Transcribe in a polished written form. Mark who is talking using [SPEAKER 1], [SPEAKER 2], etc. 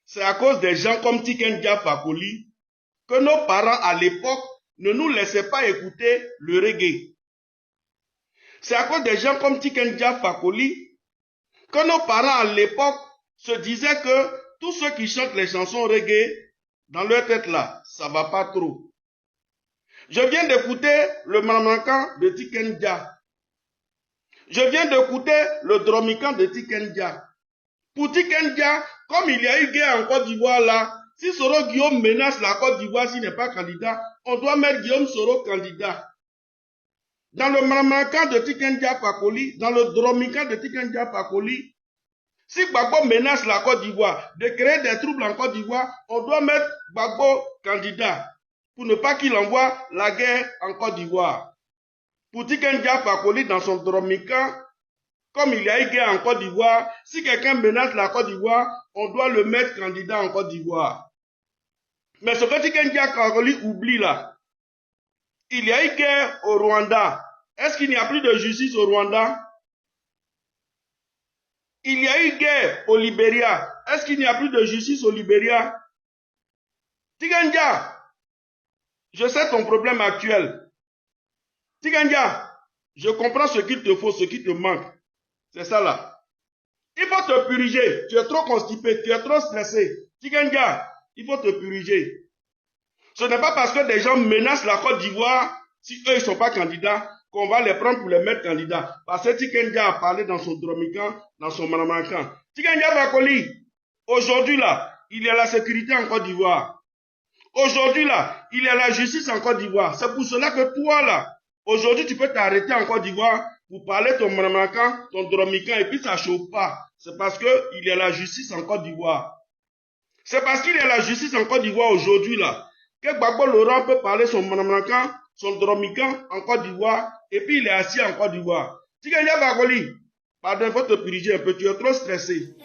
[SPEAKER 1] c'est à cause des gens comme Tiken Jah Fakoly que nos parents à l'époque ne nous laissaient pas écouter le reggae. C'est à cause des gens comme Tiken Jah Fakoly que nos parents à l'époque se disaient que tous ceux qui chantent les chansons reggae, dans leur tête là, ça va pas trop. Je viens d'écouter le Maramancan de Tiken Jah. Je viens d'écouter le Dromican de Tiken Jah. Pour Tiken Jah, comme il y a eu guerre en Côte d'Ivoire là, si Soro Guillaume menace la Côte d'Ivoire s'il n'est pas candidat, on doit mettre Guillaume Soro candidat. Dans le Maramancan de Tiken Jah Fakoly, dans le Dromican de Tiken Jah Fakoly, si Gbagbo menace la Côte d'Ivoire de créer des troubles en Côte d'Ivoire, on doit mettre Gbagbo candidat pour ne pas qu'il envoie la guerre en Côte d'Ivoire. Pour Tiken Jah Fakoly, dans son Dromican, comme il y a eu guerre en Côte d'Ivoire, si quelqu'un menace la Côte d'Ivoire, on doit le mettre candidat en Côte d'Ivoire. Mais ce que Tiken Jah Fakoly oublie là, il y a eu guerre au Rwanda. Est-ce qu'il n'y a plus de justice au Rwanda? Il y a eu guerre au Libéria. Est-ce qu'il n'y a plus de justice au Libéria? Tiken Jah, je sais ton problème actuel. Tiken Jah, je comprends ce qu'il te faut, ce qui te manque. C'est ça là. Il faut te puriger. Tu es trop constipé, tu es trop stressé. Tiken Jah, il faut te puriger. Ce n'est pas parce que des gens menacent la Côte d'Ivoire, si eux ils ne sont pas candidats, qu'on va les prendre pour les mettre candidats. Parce que Tiken Jah a parlé dans son Dromican, dans son Maramancan. Tiken Jah Fakoly, aujourd'hui là, il y a la sécurité en Côte d'Ivoire. Aujourd'hui là, il y a la justice en Côte d'Ivoire. C'est pour cela que toi là, aujourd'hui tu peux t'arrêter en Côte d'Ivoire pour parler ton Maramancan, ton Dromican, et puis ça ne chauffe pas. C'est parce qu'il y a la justice en Côte d'Ivoire. C'est parce qu'il y a la justice en Côte d'Ivoire aujourd'hui là, que Gbagbo Laurent peut parler son Maramancan, son Dromican en Côte d'Ivoire, et puis il est assis en Côte d'Ivoire. Tiken Jah Fakoly, pardon, il faut te puriger un peu, tu es trop stressé.